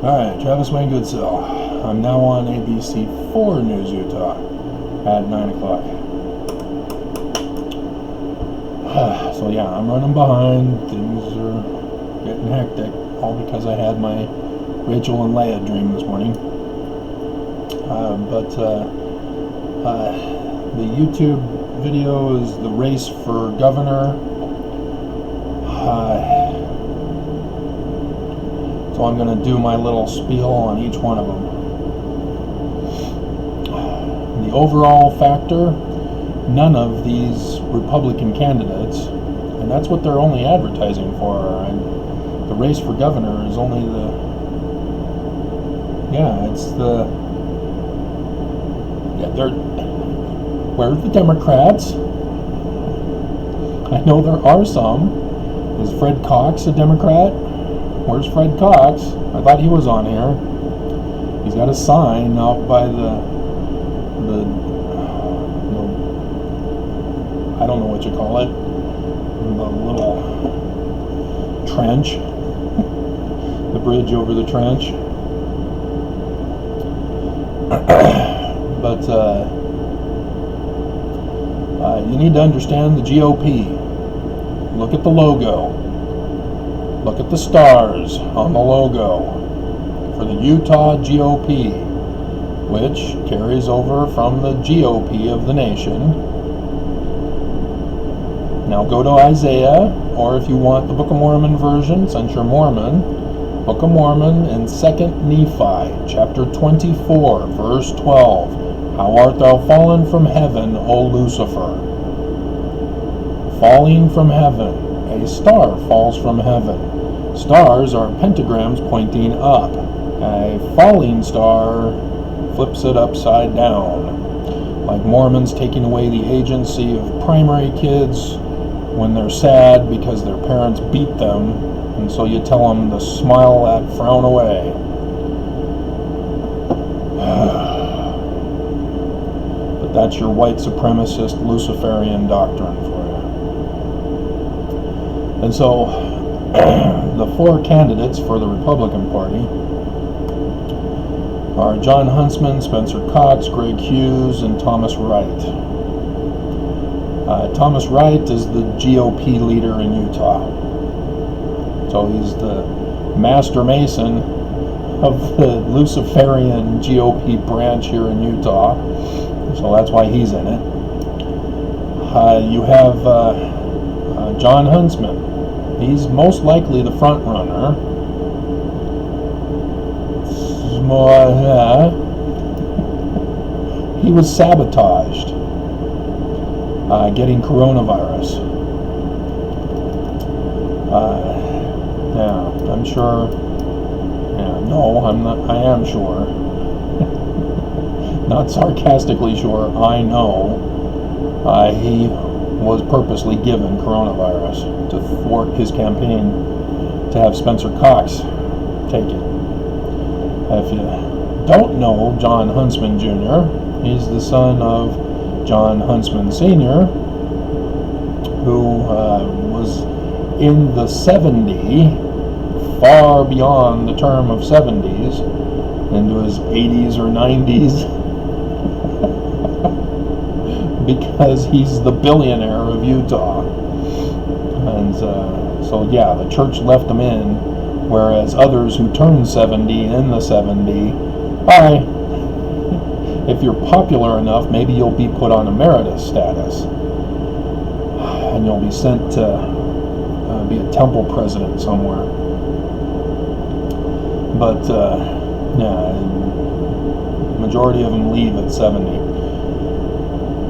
Alright, Travis Wayne Goodsell. I'm now on ABC 4 News Utah at 9 o'clock. So yeah, I'm running behind. Things are getting hectic, all because I had my Rachel and Leia dream this morning. The YouTube video is the race for governor. So I'm going to do my little spiel on each one of them. The overall factor, none of these Republican candidates, and that's what they're only advertising for. And the race for governor is only where's the Democrats? I know there are some. Is Fred Cox a Democrat? Where's Fred Cox? I thought he was on here. He's got a sign out by the I don't know what you call it, the little trench, the bridge over the trench. But you need to understand the GOP. Look at the logo. Look at the stars on the logo for the Utah GOP, which carries over from the GOP of the nation. Now go to Isaiah, or if you want the Book of Mormon version, since you're Mormon, Book of Mormon and 2nd Nephi, chapter 24, verse 12. How art thou fallen from heaven, O Lucifer? Falling from heaven. A star falls from heaven. Stars are pentagrams pointing up. A falling star flips it upside down. Like Mormons taking away the agency of primary kids when they're sad because their parents beat them, and so you tell them to smile at frown away. But that's your white supremacist Luciferian doctrine for you. And so the four candidates for the Republican Party are John Huntsman, Spencer Cox, Greg Hughes, and Thomas Wright. Thomas Wright is the GOP leader in Utah. So he's the master mason of the Luciferian GOP branch here in Utah. So that's why he's in it. You have John Huntsman. He's most likely the front runner. He was sabotaged getting coronavirus. I'm sure. I am sure. Not sarcastically sure. I know he was purposely given coronavirus to thwart his campaign to have Spencer Cox take it. If you don't know John Huntsman Jr., he's the son of John Huntsman Sr., who was in the 70s, far beyond the term of 70s, into his 80s or 90s, because he's the billionaire of Utah. And so the church left him in, whereas others who turned 70 in the 70s, bye. If you're popular enough, maybe you'll be put on emeritus status, and you'll be sent to be a temple president somewhere. But majority of them leave at 70.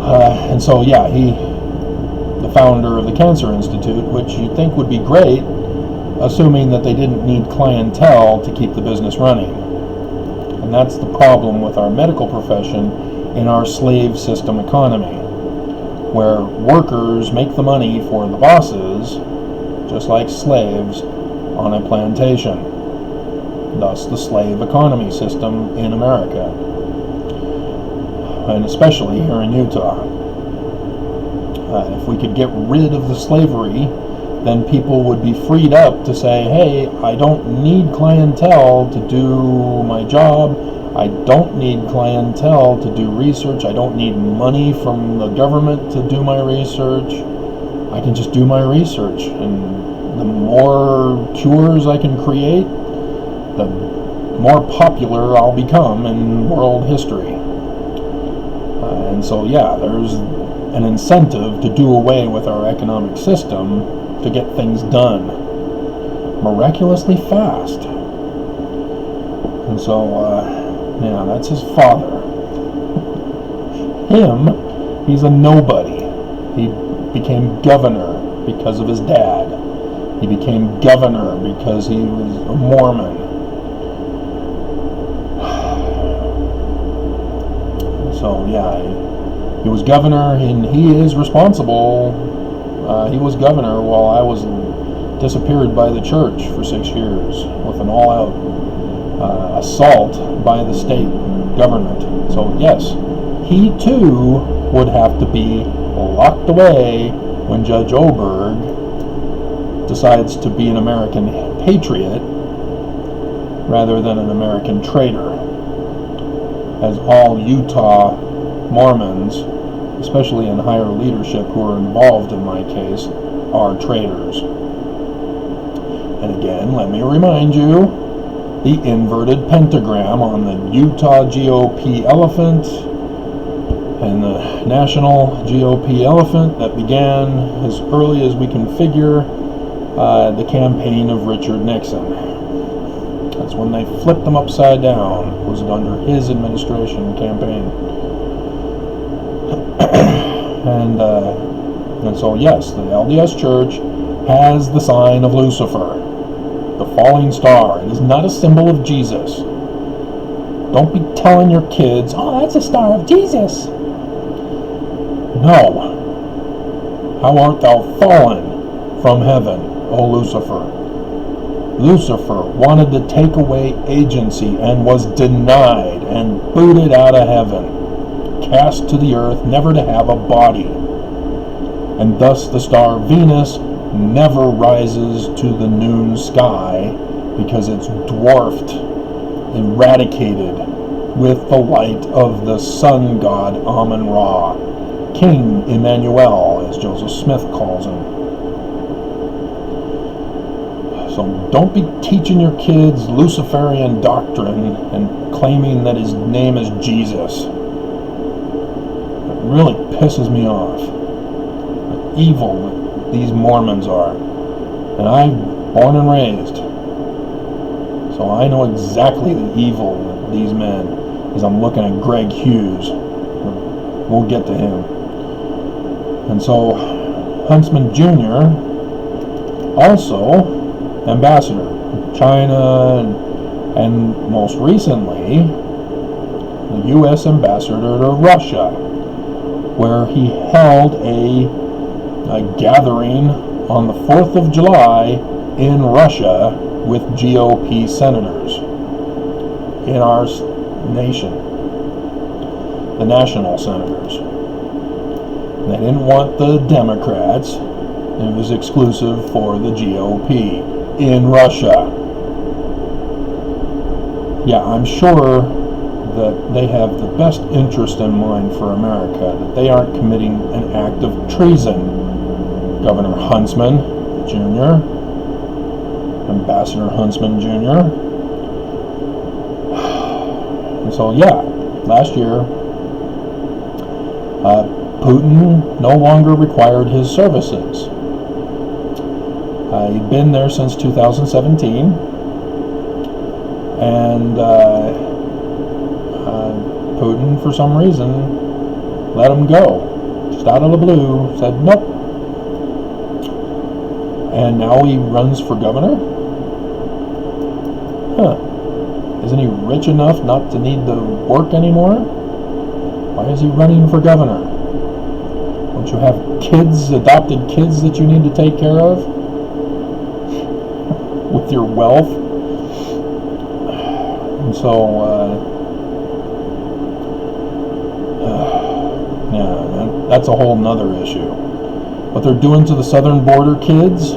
And so he, the founder of the Cancer Institute, which you'd think would be great, assuming that they didn't need clientele to keep the business running. And that's the problem with our medical profession in our slave system economy, where workers make the money for the bosses, just like slaves on a plantation. Thus the slave economy system in America, and especially here in Utah. If we could get rid of the slavery then people would be freed up to say, hey, I don't need clientele to do my job. I don't need clientele to do research. I don't need money from the government to do my research. I can just do my research. And the more cures I can create, the more popular I'll become in world history. And so, yeah, there's an incentive to do away with our economic system to get things done miraculously fast. And so, yeah, that's his father. Him, he's a nobody. He became governor because of his dad. He became governor because he was a Mormon. So, yeah, he was governor, and he is responsible. He was governor while I was disappeared by the church for 6 years with an all-out assault by the state government. So, yes, he too would have to be locked away when Judge Oberg decides to be an American patriot rather than an American traitor, as all Utah Mormons, especially in higher leadership who are involved in my case, are traitors. And again, let me remind you, the inverted pentagram on the Utah GOP elephant and the national GOP elephant that began as early as we can figure the campaign of Richard Nixon. That's when they flipped them upside down. It was under his administration campaign. And so, yes, the LDS Church has the sign of Lucifer, the falling star. It is not a symbol of Jesus. Don't be telling your kids, oh, that's a star of Jesus. No. How art thou fallen from heaven, O Lucifer? Lucifer wanted to take away agency and was denied and booted out of heaven, cast to the earth, never to have a body. And thus the star Venus never rises to the noon sky because it's dwarfed, eradicated with the light of the sun god Amun-Ra, King Emmanuel, as Joseph Smith calls him. So don't be teaching your kids Luciferian doctrine and claiming that his name is Jesus. It really pisses me off. The evil that these Mormons are. And I'm born and raised. So I know exactly the evil of these men as I'm looking at Greg Hughes. We'll get to him. And so Huntsman Jr., also ambassador to China, and most recently the U.S. ambassador to Russia, where he held a gathering on the 4th of July in Russia with GOP senators in our nation, the national senators. They didn't want the Democrats. It was exclusive for the GOP in Russia. Yeah, I'm sure that they have the best interest in mind for America, that they aren't committing an act of treason. Governor Huntsman Jr., Ambassador Huntsman Jr. And so, yeah, last year, Putin no longer required his services. He'd been there since 2017, and Putin, for some reason, let him go. Just out of the blue, said nope. And now he runs for governor? Huh. Isn't he rich enough not to need to work anymore? Why is he running for governor? Don't you have kids, adopted kids that you need to take care of? With your wealth? And so, yeah, that's a whole nother issue. What they're doing to the southern border kids,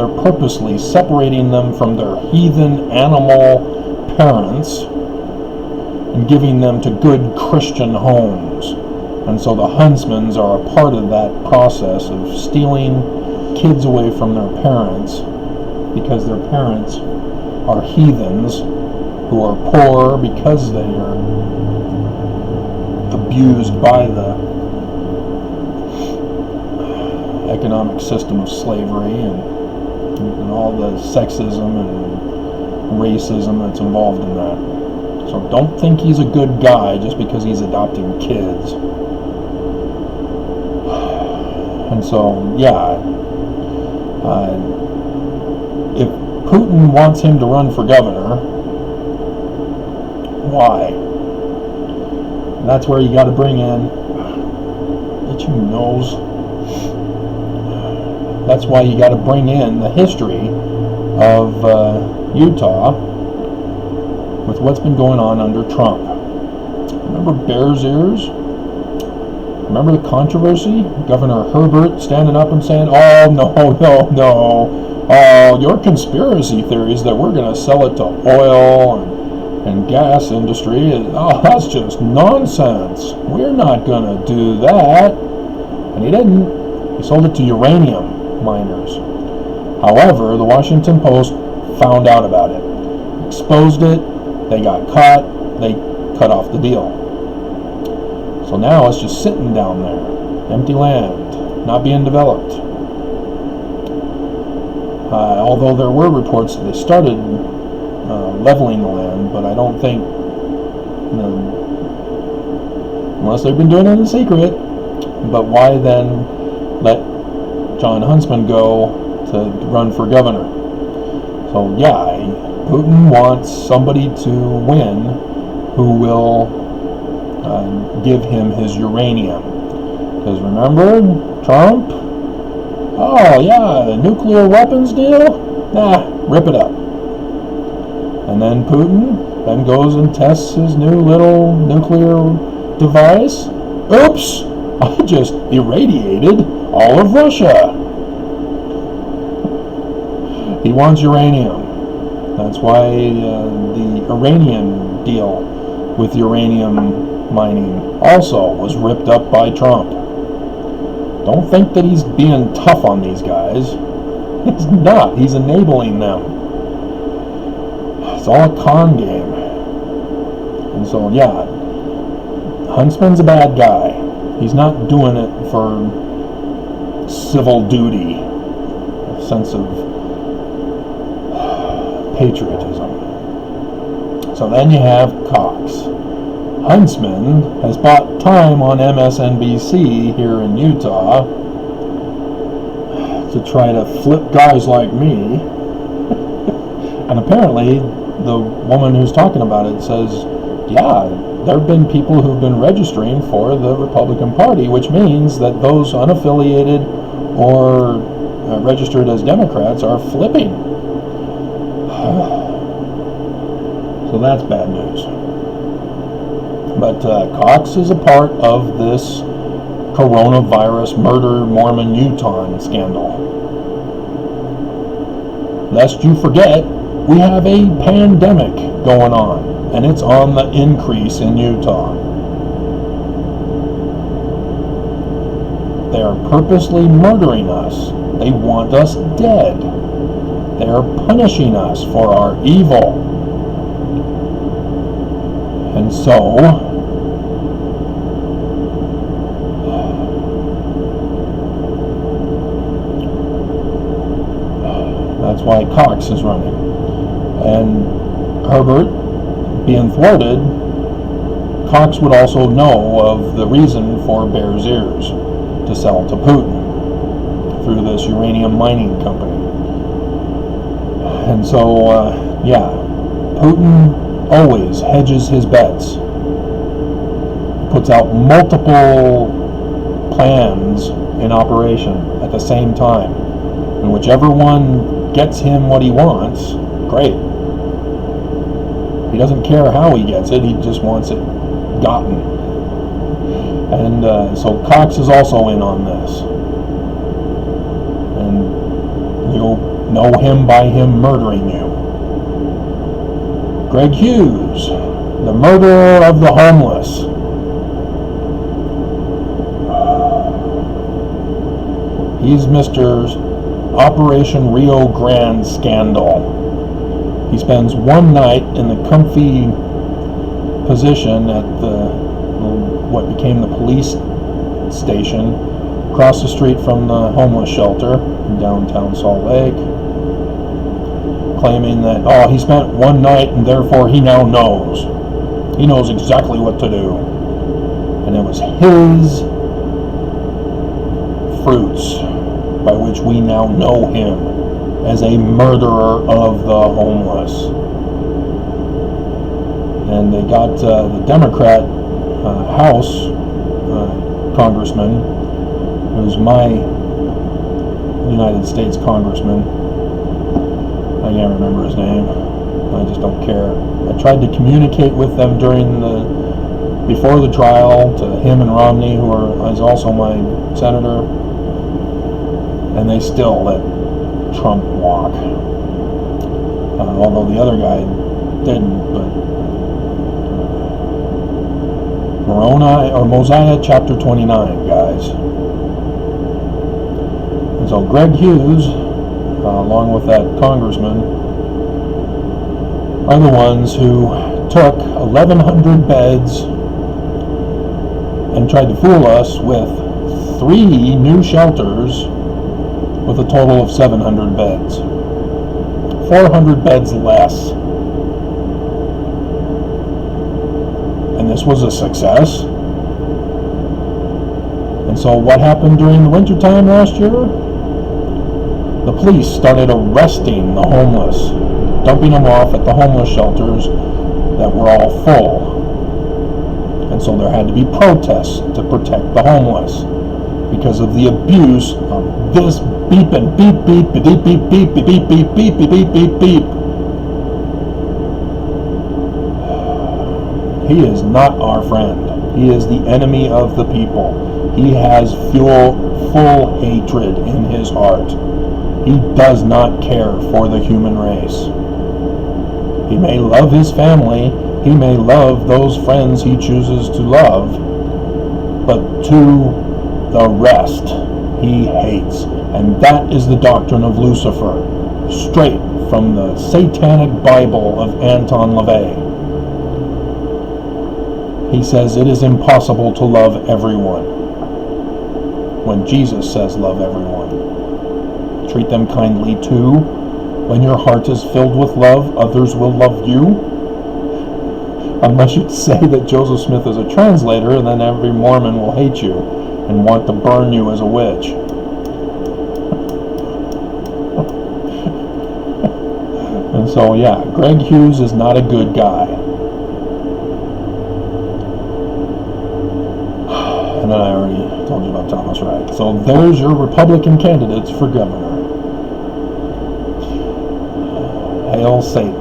they're purposely separating them from their heathen animal parents and giving them to good Christian homes. And so the huntsmen are a part of that process of stealing kids away from their parents because their parents are heathens who are poor because they are abused by the economic system of slavery and all the sexism and racism that's involved in that. So don't think he's a good guy just because he's adopting kids. And so, yeah, if Putin wants him to run for governor, why? That's where you got to bring in, itchy nose. That's why you got to bring in the history of Utah with what's been going on under Trump. Remember Bears Ears? Remember the controversy? Governor Herbert standing up and saying, "Oh, no. Oh, your conspiracy theories that we're going to sell it to oil and gas industry, that's just nonsense. We're not going to do that." And he didn't. He sold it to uranium miners. However, the Washington Post found out about it, exposed it, they got caught, they cut off the deal. So now it's just sitting down there, empty land, not being developed. Although there were reports that they started leveling the land, but I don't think, unless they've been doing it in secret. But why then let John Huntsman go to run for governor? So yeah, Putin wants somebody to win who will give him his uranium. Because remember, Trump? Oh yeah, the nuclear weapons deal? Nah, rip it up. And then Putin then goes and tests his new little nuclear device. Oops! I just irradiated all of Russia. He wants uranium. That's why the Iranian deal with uranium mining also was ripped up by Trump. Don't think that he's being tough on these guys. He's not. He's enabling them. It's all a con game. And so, yeah, Huntsman's a bad guy. He's not doing it for civil duty, a sense of patriotism. So then you have Cox. Huntsman has bought time on MSNBC here in Utah to try to flip guys like me. And apparently the woman who's talking about it says, yeah, there have been people who've been registering for the Republican Party, which means that those unaffiliated or registered as Democrats are flipping. So that's bad news. But Cox is a part of this coronavirus murder Mormon Utah scandal. Lest you forget, we have a pandemic going on, and it's on the increase in Utah. They are purposely murdering us. They want us dead. They are punishing us for our evil. And so, that's why Cox is running. And Herbert being thwarted, Cox would also know of the reason for Bears Ears to sell to Putin through this uranium mining company. And so, yeah, Putin always hedges his bets. Puts out multiple plans in operation at the same time. And whichever one gets him what he wants, great. He doesn't care how he gets it, he just wants it gotten. And so Cox is also in on this. And know him by him murdering you. Greg Hughes, the murderer of the homeless. He's Mr. Operation Rio Grande scandal. He spends one night in the comfy position at what became the police station across the street from the homeless shelter in downtown Salt Lake, claiming that, he spent one night and therefore he now knows. He knows exactly what to do. And it was his fruits by which we now know him as a murderer of the homeless. And they got the Democrat House congressman, who's my United States congressman. I can't remember his name. I just don't care. I tried to communicate with them before the trial, to him and Romney, who is also my senator, and they still let Trump walk. Although the other guy didn't, but Mosiah chapter 29, guys. And so Greg Hughes, along with that congressman, are the ones who took 1,100 beds and tried to fool us with 3 new shelters with a total of 700 beds. 400 beds less. And this was a success. And so what happened during the wintertime last year? The police started arresting the homeless, dumping them off at the homeless shelters that were all full. And so there had to be protests to protect the homeless because of the abuse of this beep and beep beep beep beep beep beep beep beep beep beep beep beep beep. He is not our friend. He is the enemy of the people. He has full hatred in his heart. He does not care for the human race. He may love his family. He may love those friends he chooses to love. But to the rest, he hates. And that is the doctrine of Lucifer, straight from the Satanic Bible of Anton LaVey. He says it is impossible to love everyone, when Jesus says love everyone. Treat them kindly too. When your heart is filled with love, others will love you. Unless you say that Joseph Smith is a translator, and then every Mormon will hate you and want to burn you as a witch. And so, yeah, Greg Hughes is not a good guy. And then I already told you about Thomas Wright. So there's your Republican candidates for governor. Hail Satan.